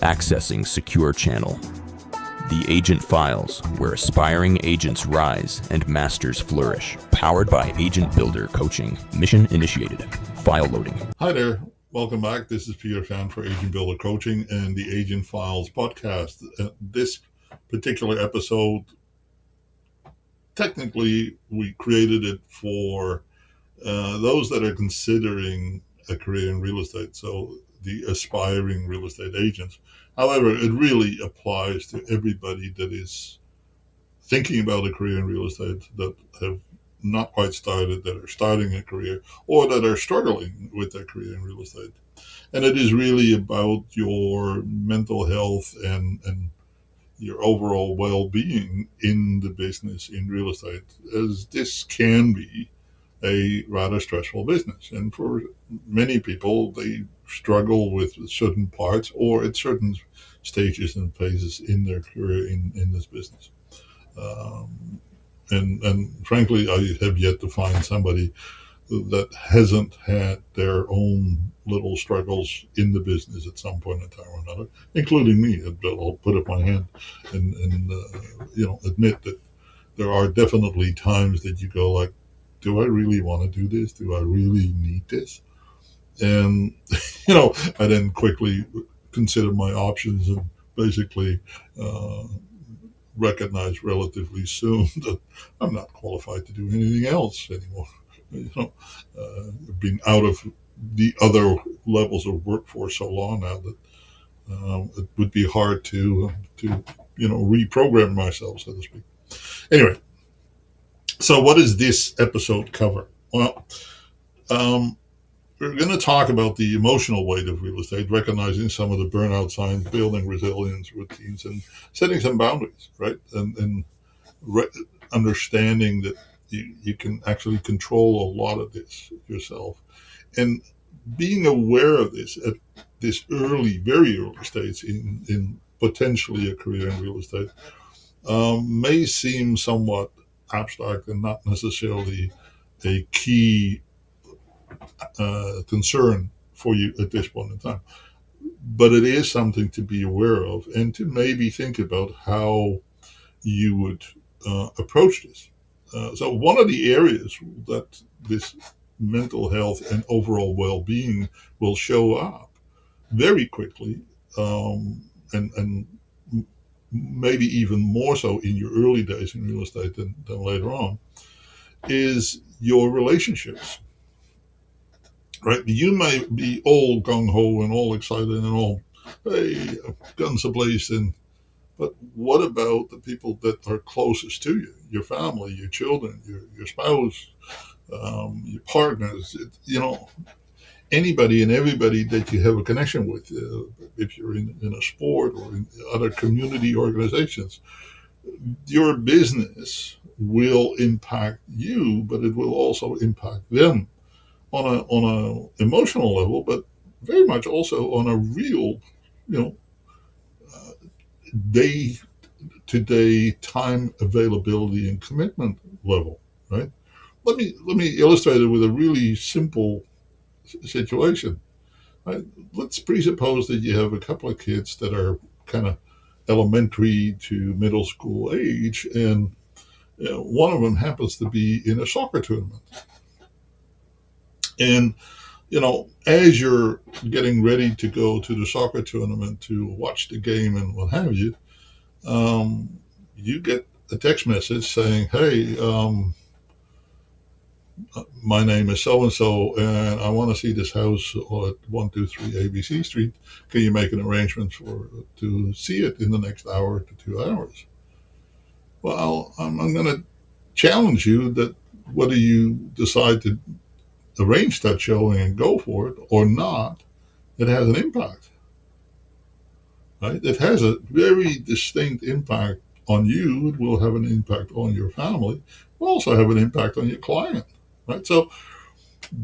Accessing Secure Channel. The Agent Files, where aspiring agents rise and masters flourish. Powered by Agent Builder Coaching. Mission initiated. File loading. Hi there. Welcome back. This is Peter Fan for Agent Builder Coaching and the Agent Files podcast. This particular episode, technically, we created it for those that are considering a career in real estate, so the aspiring real estate agents. However, it really applies to everybody that is thinking about a career in real estate, that have not quite started, that are starting a career, or that are struggling with their career in real estate. And it is really about your mental health and your overall well-being in the business in real estate, as this can be a rather stressful business. And for many people, they struggle with certain parts or at certain stages and phases in their career in this business. And frankly, I have yet to find somebody that hasn't had their own little struggles in the business at some point in time or another, including me. I'll put up my hand and admit that there are definitely times that you go like, do I really want to do this? Do I really need this? And, I then quickly consider my options and basically recognize relatively soon that I'm not qualified to do anything else anymore. Being out of the other levels of work for so long now that it would be hard to reprogram myself, so to speak. Anyway, so what does this episode cover? Well, we're going to talk about the emotional weight of real estate, recognizing some of the burnout signs, building resilience routines, and setting some boundaries, right? And understanding that you can actually control a lot of this yourself. And being aware of this at this very early stage in potentially a career in real estate may seem somewhat abstract and not necessarily a key concern for you at this point in time. But it is something to be aware of and to maybe think about how you would approach this. So one of the areas that this mental health and overall well-being will show up very quickly, and maybe even more so in your early days in real estate than later on, is your relationships. Right? You may be all gung-ho and all excited and all, hey, guns a-blazing, but what about the people that are closest to you? Your family, your children, your spouse, your partners, anybody and everybody that you have a connection with, if you're in a sport or in other community organizations. Your business will impact you, but it will also impact them on a emotional level, but very much also on a real, day-to-day time availability and commitment level, right? Let me illustrate it with a really simple situation. Right? Let's presuppose that you have a couple of kids that are kind of elementary to middle school age, and one of them happens to be in a soccer tournament. And as you're getting ready to go to the soccer tournament to watch the game and what have you, you get a text message saying, hey, my name is so-and-so, and I want to see this house at 123 ABC Street. Can you make an arrangement to see it in the next hour to 2 hours? Well, I'm going to challenge you that whether you decide to arrange that showing and go for it or not, it has an impact. Right? It has a very distinct impact on you. It will have an impact on your family. It will also have an impact on your client. Right? So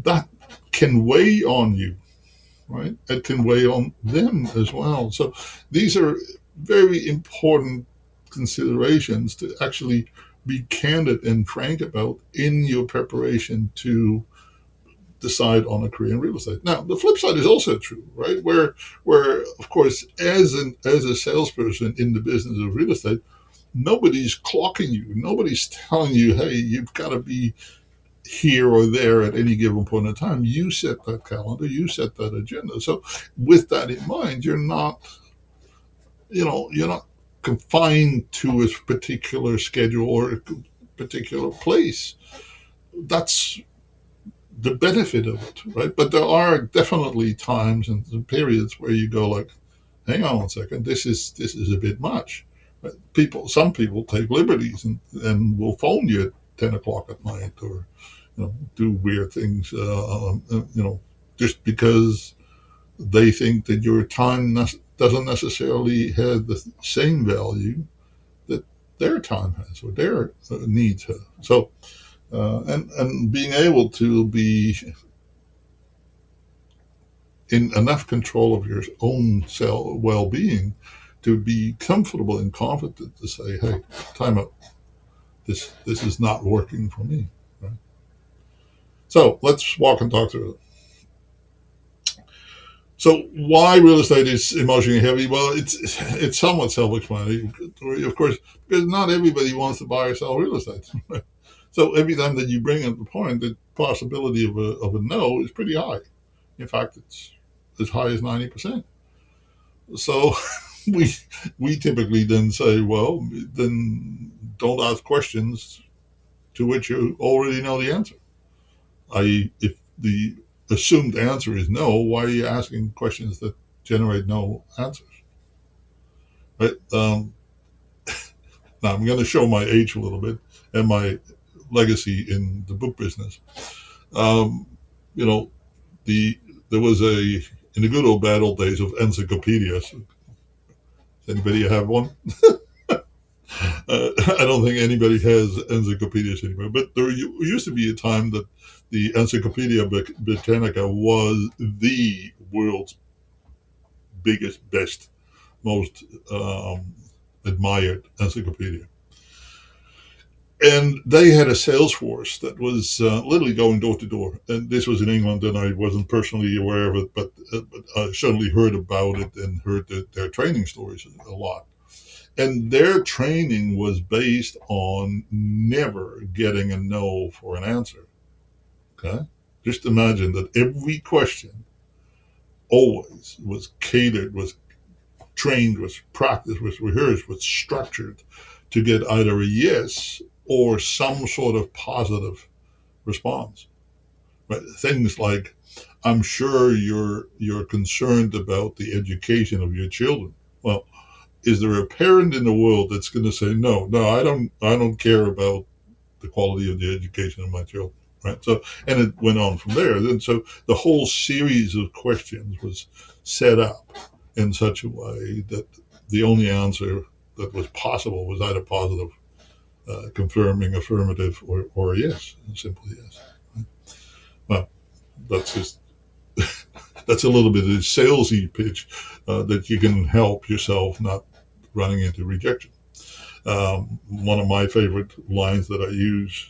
that can weigh on you. Right? It can weigh on them as well. So these are very important considerations to actually be candid and frank about in your preparation to decide on a career in real estate. Now, the flip side is also true, right? Where of course, as a salesperson in the business of real estate, nobody's clocking you. Nobody's telling you, hey, you've got to be here or there at any given point in time. You set that calendar, you set that agenda. So with that in mind, you're not confined to a particular schedule or a particular place. That's the benefit of it, right? But there are definitely times and periods where you go like, hang on one second, this is a bit much. Right? Some people take liberties and will phone you at 10 o'clock at night, or do weird things, just because they think that your time doesn't necessarily have the same value that their time has or their needs have. So, and being able to be in enough control of your own well-being to be comfortable and confident to say, "Hey, time out. This is not working for me." Right? So let's walk and talk through it. So why real estate is emotionally heavy? Well, it's somewhat self-explanatory, of course, because not everybody wants to buy or sell real estate. So every time that you bring up the point, the possibility of a no is pretty high. In fact, it's as high as 90%. So we typically then say, well, then don't ask questions to which you already know the answer. If the assumed answer is no, why are you asking questions that generate no answers? Right? Now I'm going to show my age a little bit and my legacy in the book business. Um, you know, there was in the good old bad old days of encyclopedias. Does anybody have one? I don't think anybody has encyclopedias anymore. But there used to be a time that the Encyclopedia Britannica was the world's biggest, best, most admired encyclopedia. And they had a sales force that was literally going door to door. And this was in England, and I wasn't personally aware of it, but I certainly heard about it and heard their training stories a lot. And their training was based on never getting a no for an answer. Okay? Just imagine that every question always was catered, was trained, was practiced, was rehearsed, was structured to get either a yes or some sort of positive response. Right? Things like, I'm sure you're concerned about the education of your children. Well, is there a parent in the world that's going to say no, I don't care about the quality of the education of my children, right? So, and it went on from there. And so the whole series of questions was set up in such a way that the only answer that was possible was either positive, confirming, affirmative, or a yes, simply yes. Right? Well, that's just that's a little bit of a salesy pitch that you can help yourself not running into rejection. One of my favorite lines that I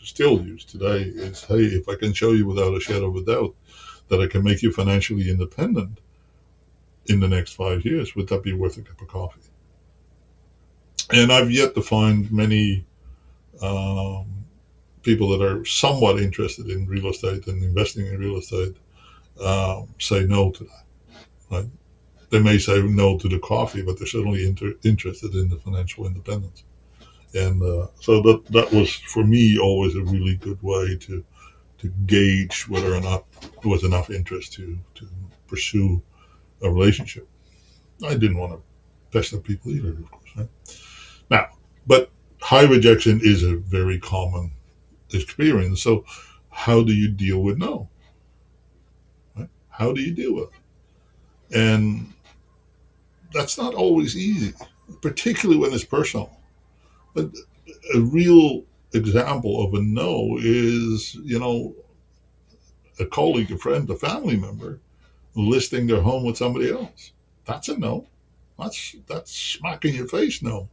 still use today is, hey, if I can show you without a shadow of a doubt that I can make you financially independent in the next 5 years, would that be worth a cup of coffee? And I've yet to find many um, people that are somewhat interested in real estate and investing in real estate say no to that. Right? They may say no to the coffee, but they're certainly interested in the financial independence. And so that was for me always a really good way to gauge whether or not there was enough interest to pursue a relationship. I didn't want to pester people either, of course. Right? Now, but high rejection is a very common experience. So how do you deal with no? Right? How do you deal with it? And that's not always easy, particularly when it's personal. But a real example of a no is, a colleague, a friend, a family member listing their home with somebody else. That's a no. That's smack in your face no.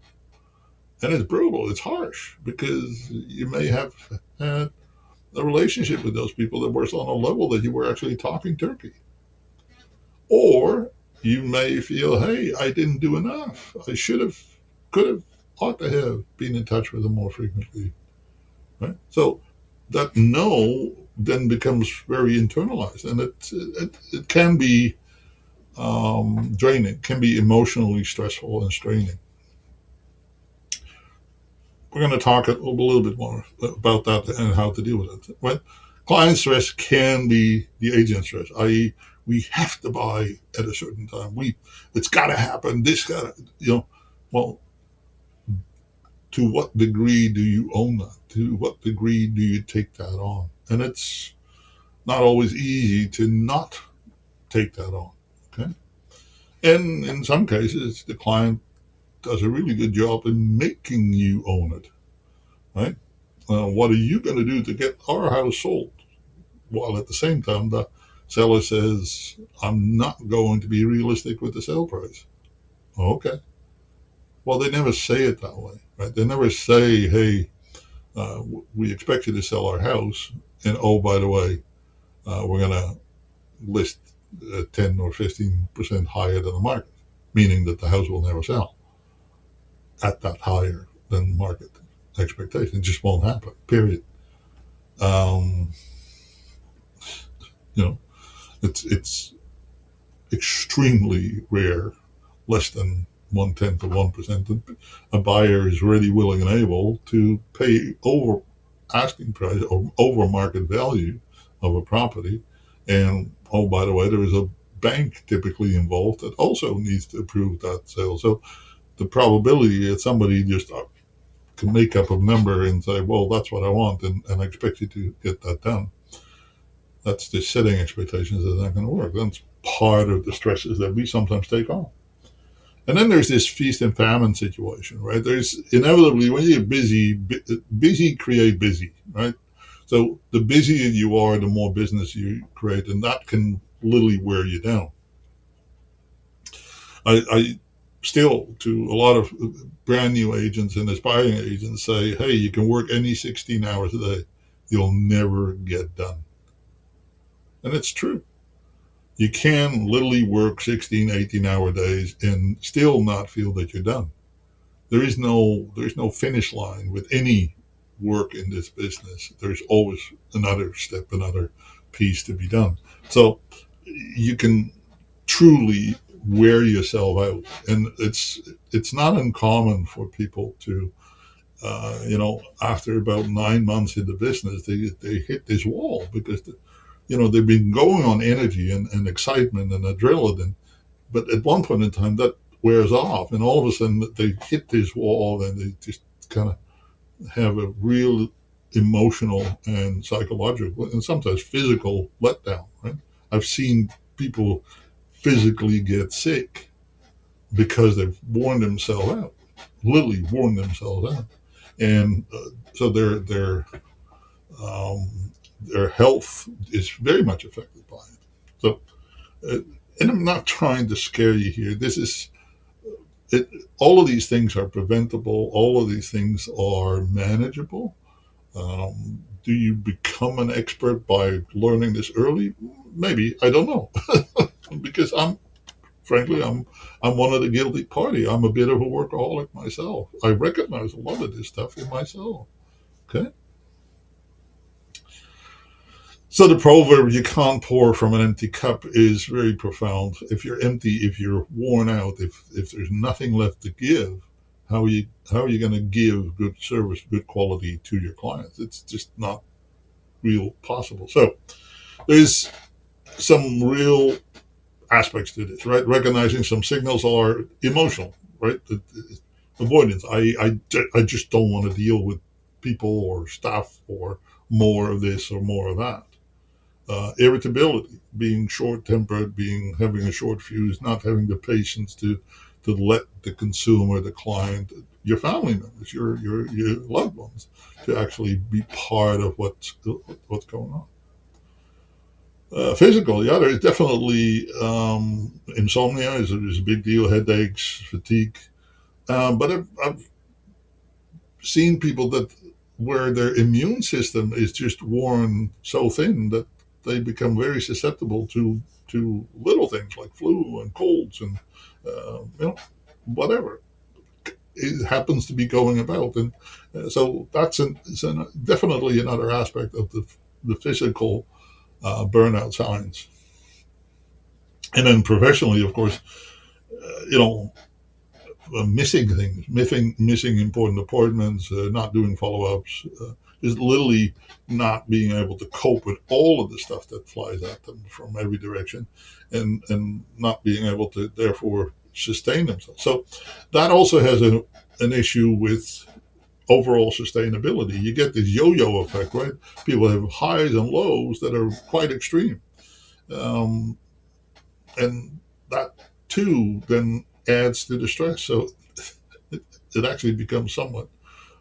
And it's brutal. It's harsh because you may have had the relationship with those people that was on a level that you were actually talking turkey. Or you may feel, hey, I didn't do enough. I should have, could have, ought to have been in touch with them more frequently. Right? So that no then becomes very internalized, and it can be draining, can be emotionally stressful and straining. We're going to talk a little bit more about that and how to deal with it. Right? Client stress can be the agent stress, i.e., we have to buy at a certain time. It's got to happen. This got to, well, to what degree do you own that? To what degree do you take that on? And it's not always easy to not take that on. Okay. And in some cases, the client does a really good job in making you own it. Right? What are you going to do to get our house sold? While at the same time, the seller says, I'm not going to be realistic with the sale price. Okay. Well, they never say it that way, right? They never say, hey, we expect you to sell our house. And oh, by the way, we're going to list 10 or 15% higher than the market, meaning that the house will never sell at that higher than market expectation. It just won't happen, period. Um, you know, it's extremely rare, less than 1/10 of 1%. A buyer is really willing and able to pay over asking price or over market value of a property. And oh, by the way, there is a bank typically involved that also needs to approve that sale. So the probability that somebody just can make up a number and say, well, that's what I want, and I expect you to get that done. That's just setting expectations that not going to work. That's part of the stresses that we sometimes take on. And then there's this feast and famine situation, right? There's inevitably, when you get busy, busy create busy, right? So the busier you are, the more business you create, and that can literally wear you down. I still, to a lot of brand new agents and aspiring agents, say, hey, you can work any 16 hours a day. You'll never get done. And it's true. You can literally work 16, 18-hour days and still not feel that you're done. There's no finish line with any work in this business. There's always another step, another piece to be done. So you can truly wear yourself out, and it's not uncommon for people to, after about 9 months in the business, they hit this wall because they've been going on energy and excitement and adrenaline, but at one point in time that wears off, and all of a sudden they hit this wall and they just kind of have a real emotional and psychological and sometimes physical letdown. Right? I've seen people physically get sick because they've worn themselves out, literally worn themselves out, and so um, their health is very much affected by it. So, and I'm not trying to scare you here. This is it. All of these things are preventable. All of these things are manageable. Do you become an expert by learning this early? Maybe, I don't know, because I'm one of the guilty party. I'm a bit of a workaholic myself. I recognize a lot of this stuff in myself. Okay. So the proverb, you can't pour from an empty cup, is very profound. If you're empty, if you're worn out, if there's nothing left to give, how are you going to give good service, good quality to your clients? It's just not real possible. So there's some real aspects to this, right? Recognizing some signals are emotional, right? Avoidance. I just don't want to deal with people or stuff or more of this or more of that. Irritability, being short-tempered, having a short fuse, not having the patience to let the consumer, the client, your family members, your loved ones, to actually be part of what's going on. Physical, yeah, there's definitely insomnia is a big deal, headaches, fatigue. But I've seen people that where their immune system is just worn so thin that they become very susceptible to little things like flu and colds and whatever it happens to be going about. And so that's definitely another aspect of the physical burnout signs. And then professionally, of course, you know, missing things, missing important appointments, not doing follow-ups, just literally not being able to cope with all of the stuff that flies at them from every direction, and not being able to therefore sustain themselves. So that also has an issue with overall sustainability. You get this yo-yo effect, right? People have highs and lows that are quite extreme, um, and that too then adds to the stress. So it actually becomes somewhat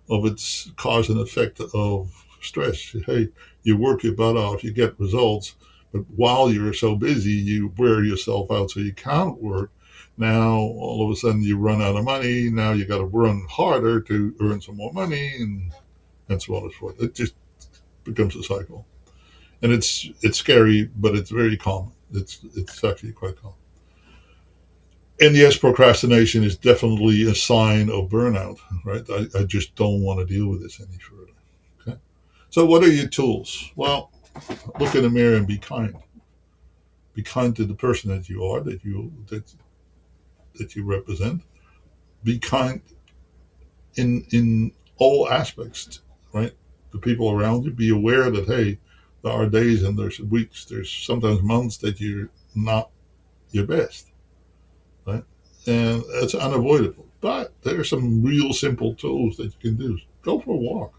of its cause and effect of stress. Hey, you work your butt off, you get results, but while you're so busy, you wear yourself out so you can't work. Now, all of a sudden, you run out of money. Now you got to run harder to earn some more money, and so on and so forth. It just becomes a cycle, and it's scary, but it's very common. It's actually quite common. And yes, procrastination is definitely a sign of burnout, right? I just don't want to deal with this any further. Okay. So, what are your tools? Well, look in the mirror and be kind. Be kind to the person that you are, that you represent. Be kind in all aspects, right? The people around you. Be aware that hey, there are days and there's weeks, there's sometimes months that you're not your best, right? And it's unavoidable. But there are some real simple tools that you can do. Go for a walk.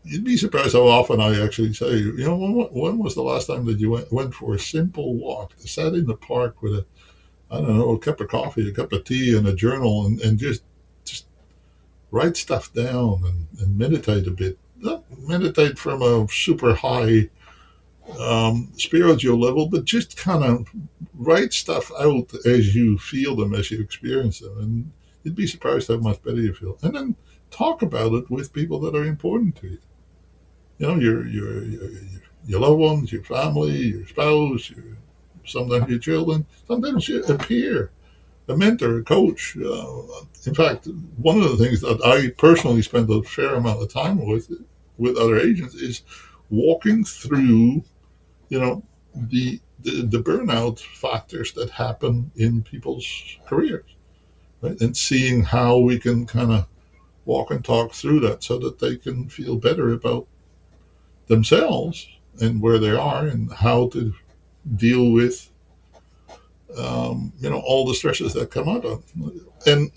You'd be surprised how often I actually say, when was the last time that you went for a simple walk? Sat in the park with I don't know, a cup of coffee, a cup of tea, and a journal, and just write stuff down and meditate a bit. Not meditate from a super high spiritual level, but just kind of write stuff out as you feel them, as you experience them, and you'd be surprised how much better you feel. And then talk about it with people that are important to you. Your loved ones, your family, your spouse, sometimes your children, sometimes a peer, a mentor, a coach. In fact, one of the things that I personally spend a fair amount of time with other agents is walking through the burnout factors that happen in people's careers, right? And seeing how we can kind of walk and talk through that so that they can feel better about themselves and where they are and how to deal with all the stresses that come out of them. And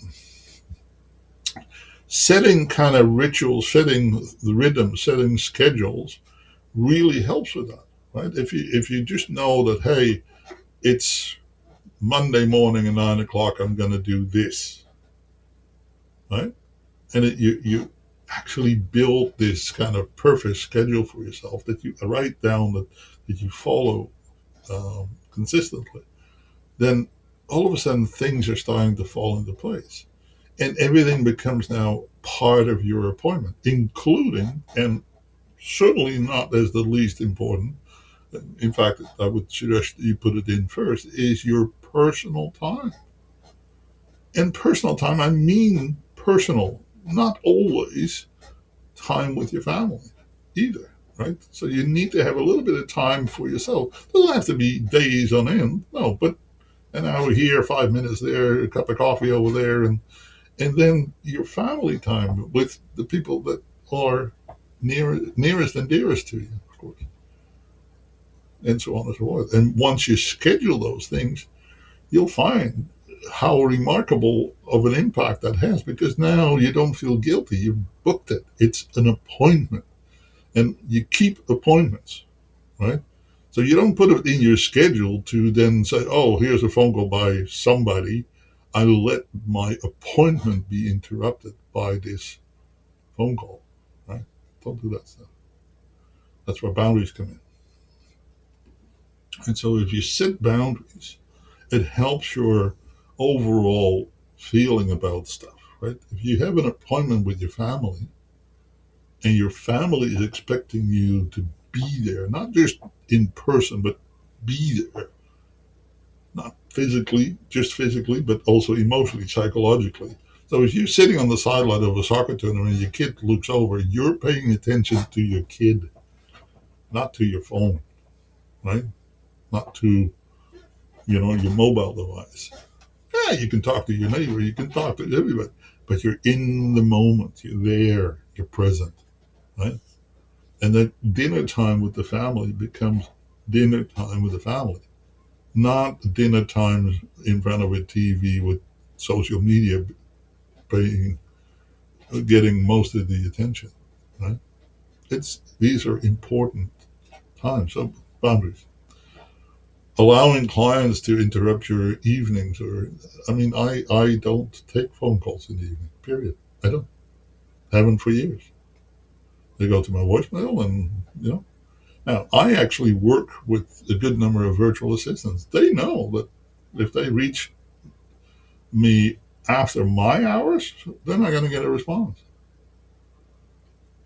setting kind of rituals, setting the rhythm, setting schedules really helps with that, right? If you just know that hey, it's Monday morning at 9 o'clock, I'm going to do this, right? And you actually build this kind of perfect schedule for yourself that you write down that you follow consistently. Then all of a sudden things are starting to fall into place, and everything becomes now part of your appointment, including and certainly not as the least important. In fact, I would suggest you put it in first, is your personal time. And personal time, I mean personal, not always time with your family either, right? So you need to have a little bit of time for yourself. It doesn't have to be days on end, no, but an hour here, 5 minutes there, a cup of coffee over there, and then your family time with the people that are nearest and dearest to you, of course, and so on and so forth. And once you schedule those things, you'll find how remarkable of an impact that has, because now you don't feel guilty. You've booked it. It's an appointment, and you keep appointments, right? So you don't put it in your schedule to then say, "Oh, here's a phone call by somebody. I let my appointment be interrupted by this phone call," right? Don't do that stuff. That's where boundaries come in. And so if you set boundaries, it helps your overall feeling about stuff, right? If you have an appointment with your family, and your family is expecting you to be there, not just in person, but be there, not physically, but also emotionally, psychologically. So if you're sitting on the sideline of a soccer tournament and your kid looks over, you're paying attention to your kid, not to your phone, right? Not to, your mobile device. Yeah, you can talk to your neighbor, you can talk to everybody, but you're in the moment, you're there, you're present, right? And then dinner time with the family becomes dinner time with the family, not dinner times in front of a TV with social media paying, getting most of the attention, right? These are important times. So boundaries, allowing clients to interrupt your evenings, or I don't take phone calls in the evening. Period. I don't. Haven't for years. They go to my voicemail, and Now, I actually work with a good number of virtual assistants. They know that if they reach me after my hours, they're not going to get a response.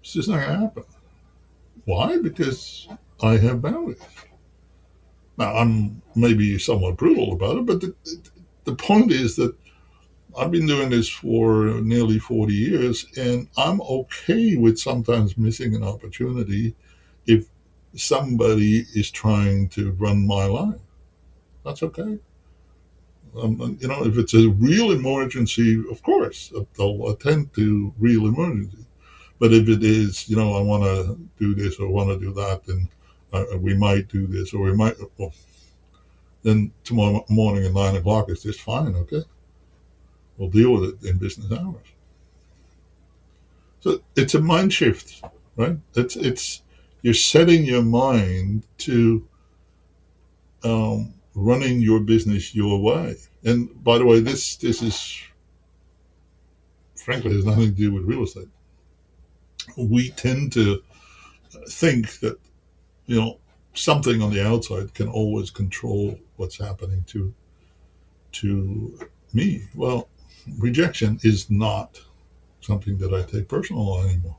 It's just not going to happen. Why? Because I have boundaries. Now, I'm maybe somewhat brutal about it, but the point is that I've been doing this for nearly 40 years, and I'm okay with sometimes missing an opportunity if somebody is trying to run my line. That's okay. If it's a real emergency, of course, they'll attend to real emergency. But if it is, I want to do this or want to do that, then we might do this or we might, well, then tomorrow morning at 9 o'clock is just fine, okay? We'll deal with it in business hours. So it's a mind shift, right? You're setting your mind to running your business your way. And by the way, this is frankly has nothing to do with real estate. We tend to think that something on the outside can always control what's happening to me. Well, rejection is not something that I take personal anymore,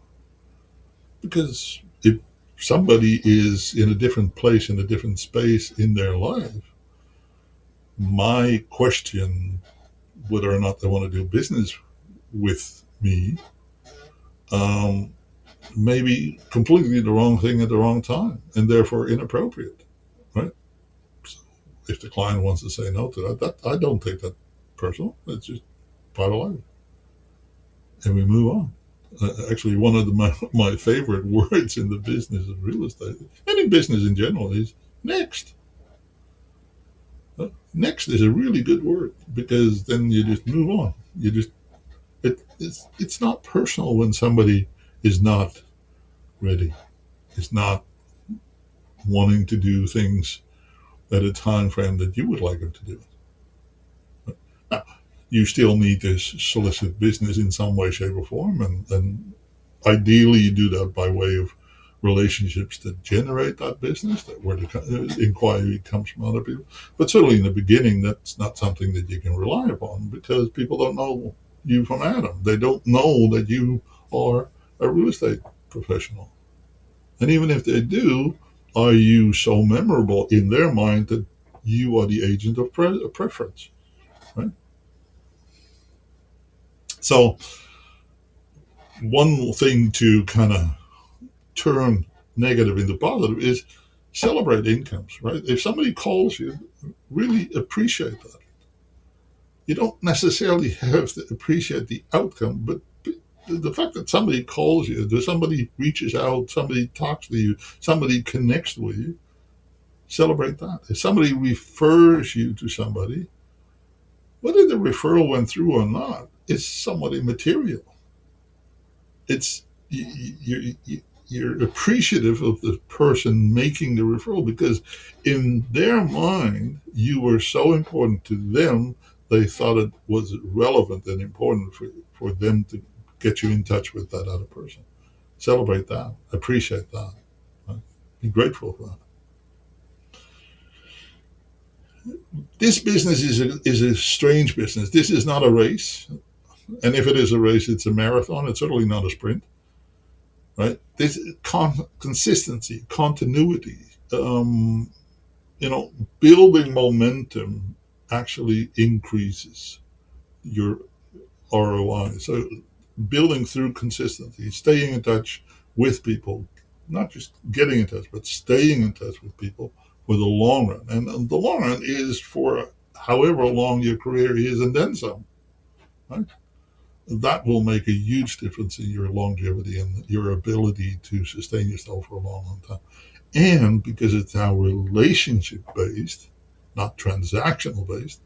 because if somebody is in a different place, in a different space in their life, my question whether or not they want to do business with me maybe completely the wrong thing at the wrong time, and therefore inappropriate, right? So if the client wants to say no to that, I don't take that personal. It's just part of life, and we move on. Actually, one of my favorite words in the business of real estate and in business in general is next. Next is a really good word, because then you just move on. It's not personal when somebody is not ready, is not wanting to do things at a time frame that you would like them to do it. Now, you still need to solicit business in some way, shape, or form, and ideally you do that by way of relationships that generate that business, that where the inquiry comes from other people. But certainly in the beginning, that's not something that you can rely upon, because people don't know you from Adam. They don't know that you are a real estate professional. And even if they do, are you so memorable in their mind that you are the agent of preference, right? So one thing to kind of turn negative into positive is celebrate incomes, right? If somebody calls you, really appreciate that. You don't necessarily have to appreciate the outcome, but the fact that somebody calls you, that somebody reaches out, somebody talks to you, somebody connects with you, celebrate that. If somebody refers you to somebody, whether the referral went through or not is somewhat immaterial. It's you're appreciative of the person making the referral, because in their mind you were so important to them, they thought it was relevant and important for them to get you in touch with that other person. Celebrate that, appreciate that, right? Be grateful for that. This business is a strange business. This is not a race, and if it is a race, it's a marathon. It's certainly not a sprint, right? There's consistency, continuity. Um, Building momentum actually increases your ROI. So building through consistency, staying in touch with people, not just getting in touch, but staying in touch with people for the long run. And the long run is for however long your career is and then some, right? That will make a huge difference in your longevity and your ability to sustain yourself for a long, long time. And because it's now relationship based, not transactional based,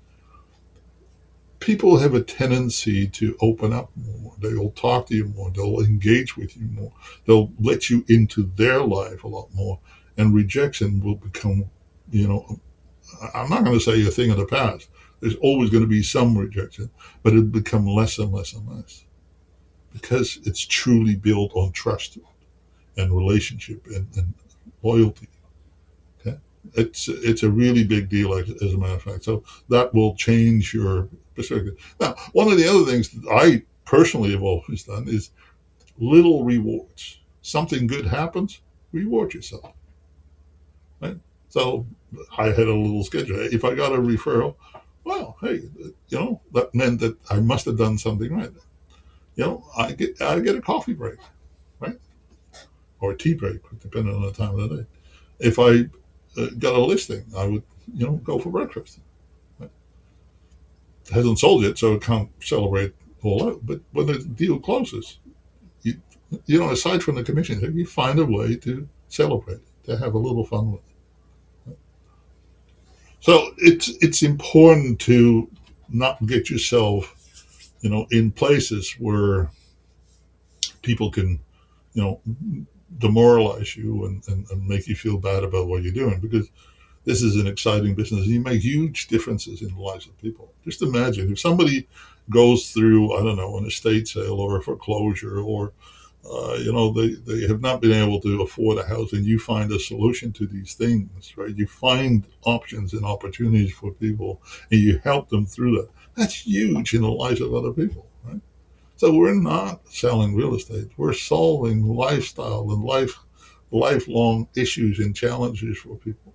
people have a tendency to open up more. They'll talk to you more. They'll engage with you more. They'll let you into their life a lot more. And rejection will become, you know, I'm not going to say a thing of the past. There's always going to be some rejection, but it'll become less and less and less because it's truly built on trust and relationship and loyalty. Okay? It's a really big deal, as a matter of fact. So that will change your perspective. Now, one of the other things that I personally have always done is little rewards. Something good happens, reward yourself. Right? So I had a little schedule. If I got a referral, well, hey, that meant that I must have done something right. I get a coffee break, right, or a tea break, depending on the time of the day. If I got a listing, I would go for breakfast. It hasn't sold yet, so it can't celebrate all out. But when the deal closes, you, aside from the commission, you find a way to celebrate it, to have a little fun with it. So it's important to not get yourself, in places where people can, you know, demoralize you and make you feel bad about what you're doing, because this is an exciting business. You make huge differences in the lives of people. Just imagine if somebody goes through, I don't know, an estate sale or a foreclosure, or they have not been able to afford a house, and you find a solution to these things, right? You find options and opportunities for people, and you help them through that. That's huge in the lives of other people, right? So we're not selling real estate. We're solving lifestyle and lifelong issues and challenges for people.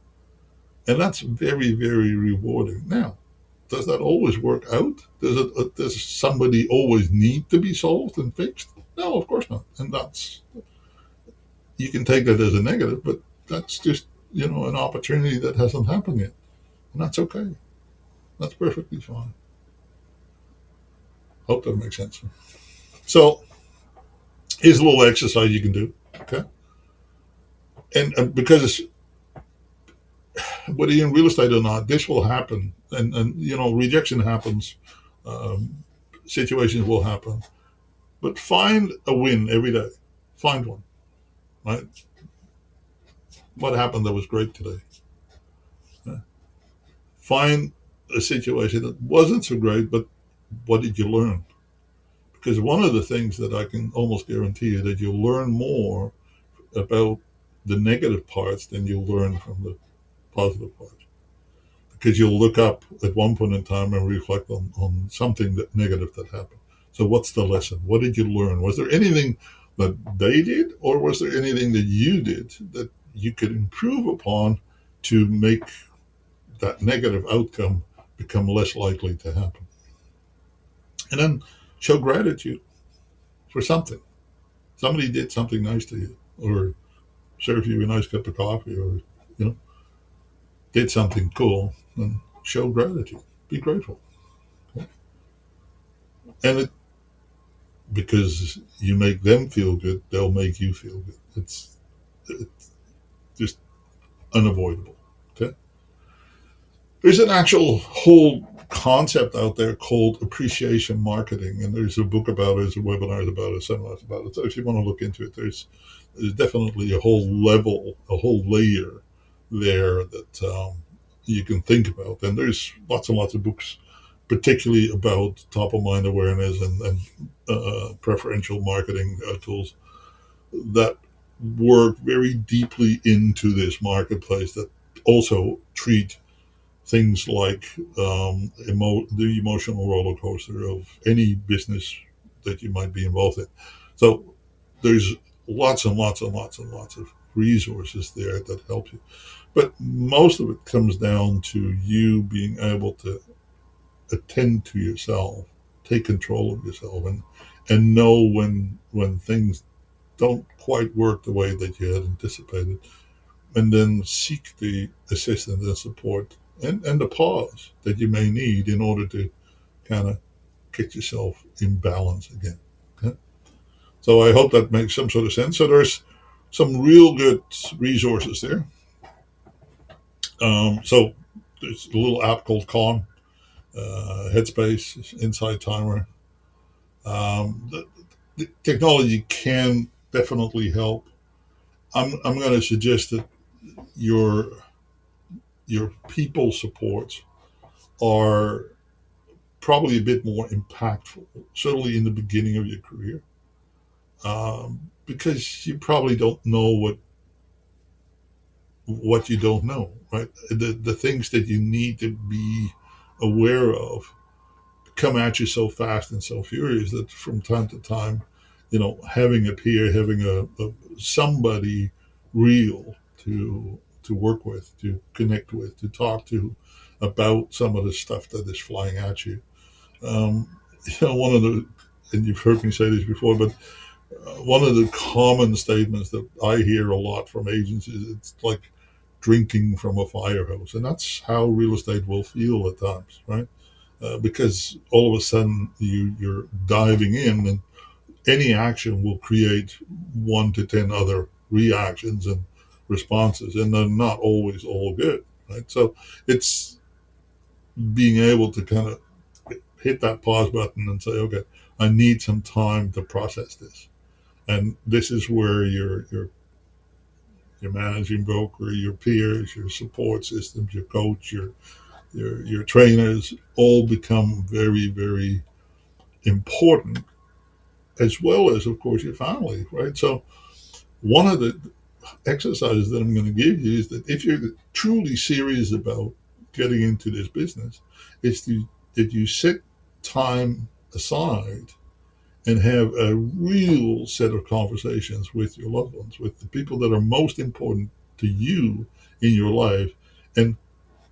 And that's very, very rewarding. Now, does that always work out? Does somebody always need to be solved and fixed? No, of course not. And you can take that as a negative, but that's just, an opportunity that hasn't happened yet. And that's okay. That's perfectly fine. Hope that makes sense. So here's a little exercise you can do. Okay. And because whether you're in real estate or not, this will happen. And rejection happens. Um, Situations will happen. But find a win every day. Find one, right? What happened that was great today? Yeah. Find a situation that wasn't so great, but what did you learn? Because one of the things that I can almost guarantee you, that you'll learn more about the negative parts than you'll learn from the positive parts. Because you'll look up at one point in time and reflect on something negative that happened. So what's the lesson? What did you learn? Was there anything that they did, or was there anything that you did that you could improve upon to make that negative outcome become less likely to happen? And then show gratitude for something. Somebody did something nice to you, or served you a nice cup of coffee, or did something cool, and show gratitude. Be grateful. And because you make them feel good, they'll make you feel good. It's just unavoidable. Okay. There's an actual whole concept out there called appreciation marketing, and there's a book about it, there's a webinar about it, seminars about it. So if you want to look into it, there's definitely a whole level, a whole layer there that you can think about. And there's lots and lots of books, particularly about top of mind awareness and preferential marketing tools that work very deeply into this marketplace, that also treat things like the emotional roller coaster of any business that you might be involved in. So there's lots and lots and lots and lots of resources there that help you. But most of it comes down to you being able to attend to yourself, take control of yourself, and know when things don't quite work the way that you had anticipated, and then seek the assistance and support and the pause that you may need in order to kind of get yourself in balance again. Okay? So I hope that makes some sort of sense. So there's some real good resources there. So there's a little app called Calm, Headspace, Insight Timer. The technology can definitely help. I'm going to suggest that your your people supports are probably a bit more impactful, certainly in the beginning of your career, because you probably don't know what you don't know, right? The things that you need to be aware of come at you so fast and so furious that from time to time, having a peer, having a somebody real to work with, to connect with, to talk to about some of the stuff that is flying at you. One of the, and you've heard me say this before, but one of the common statements that I hear a lot from agents is it's like drinking from a fire hose, and that's how real estate will feel at times, right? Because all of a sudden you're diving in, and any action will create 1 to 10 other reactions and responses, and they're not always all good, right? So it's being able to kind of hit that pause button and say, okay, I need some time to process this, and this is where your managing broker, your peers, your support systems, your coach, your trainers all become very, very important, as well as, of course, your family, right? So one of the exercises that I'm going to give you is that if you're truly serious about getting into this business, is that you set time aside and have a real set of conversations with your loved ones, with the people that are most important to you in your life, and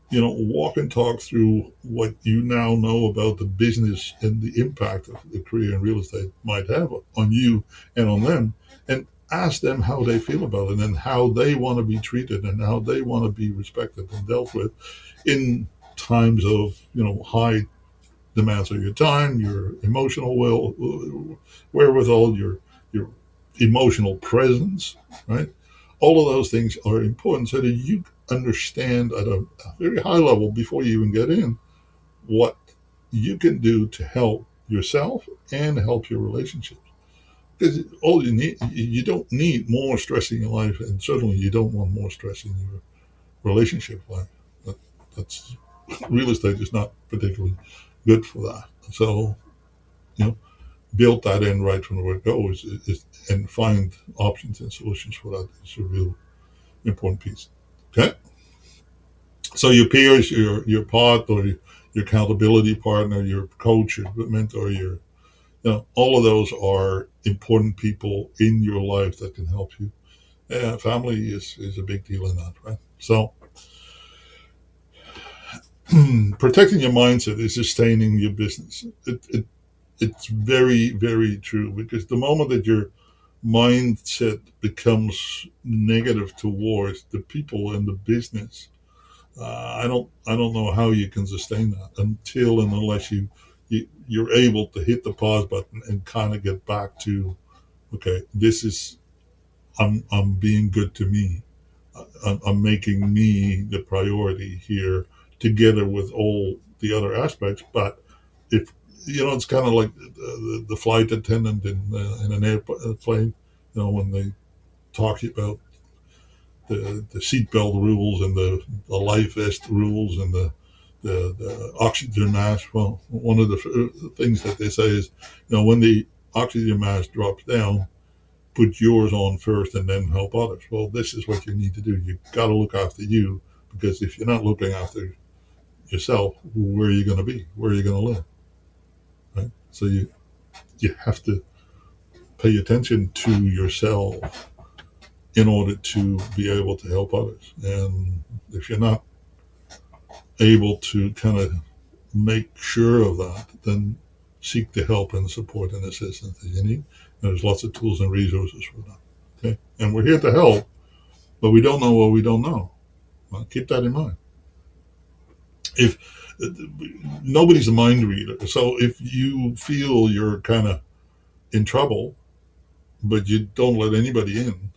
walk and talk through what you now know about the business and the impact of the career in real estate might have on you and on them, and ask them how they feel about it and how they want to be treated and how they want to be respected and dealt with in times of high demands of your time, your emotional wherewithal, your emotional presence, right? All of those things are important so that you understand at a very high level before you even get in what you can do to help yourself and help your relationships. Because all you don't need more stress in your life, and certainly you don't want more stress in your relationship life. That's real estate is not particularly good for that. So, you know, build that in right from the word go and find options and solutions for that is a real important piece. Okay. So your peers, your pod or your accountability partner, your coach, your mentor, all of those are important people in your life that can help you. Yeah, family is a big deal in that, right? So protecting your mindset is sustaining your business. It's very, very true, because the moment that your mindset becomes negative towards the people and the business, I don't know how you can sustain that until and unless you're able to hit the pause button and kind of get back to, okay, this is, I'm being good to me. I'm making me the priority here, together with all the other aspects. But if it's kind of like the flight attendant in an airplane, when they talk about the seatbelt rules and the life vest rules and the oxygen mask. Well, one of the things that they say is, when the oxygen mask drops down, put yours on first and then help others. Well, this is what you need to do. You got to look after you, because if you're not looking after yourself, where are you going to be? Where are you going to live? Right. So you have to pay attention to yourself in order to be able to help others. And if you're not able to kind of make sure of that, then seek the help and support and assistance that you need. And there's lots of tools and resources for that. Okay, and we're here to help, but we don't know what we don't know. Well, keep that in mind. If nobody's a mind reader, so if you feel you're kind of in trouble, but you don't let anybody in,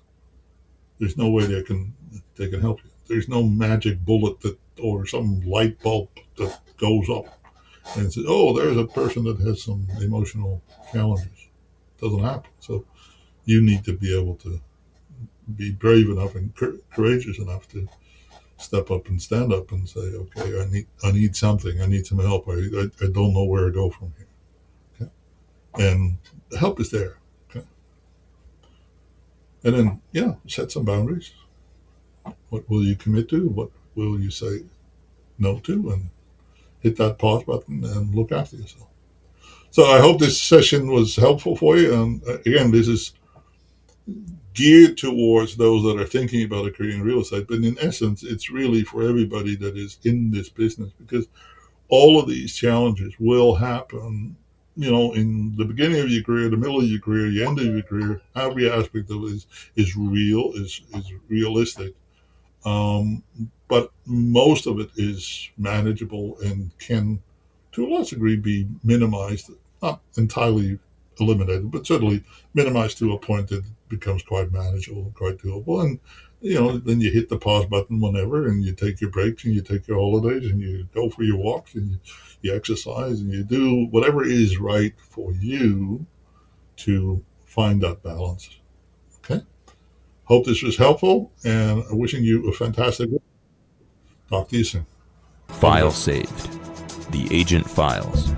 there's no way they can help you. There's no magic bullet that or some light bulb that goes up and says, "Oh, there's a person that has some emotional challenges." It doesn't happen. So you need to be able to be brave enough and courageous enough to step up and stand up and say, "Okay, I need something. I need some help. I don't know where to go from here." Okay? And the help is there. Okay? And then, set some boundaries. What will you commit to? What will you say no to? And hit that pause button and look after yourself. So I hope this session was helpful for you. And again, this is geared towards those that are thinking about a career in real estate. But in essence, it's really for everybody that is in this business, because all of these challenges will happen, in the beginning of your career, the middle of your career, the end of your career. Every aspect of it is real, is realistic. But most of it is manageable and can, to a large degree, be minimized, not entirely eliminated, but certainly minimized to a point that becomes quite manageable, quite doable. And, then you hit the pause button whenever, and you take your breaks and you take your holidays and you go for your walks and you exercise and you do whatever is right for you to find that balance. Okay? Hope this was helpful, and wishing you a fantastic week. Talk to you soon. File saved. The Agent Files.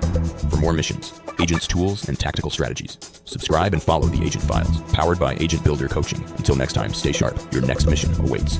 For more missions, agents' tools, and tactical strategies, subscribe and follow the Agent Files, powered by Agent Builder Coaching. Until next time, stay sharp. Your next mission awaits.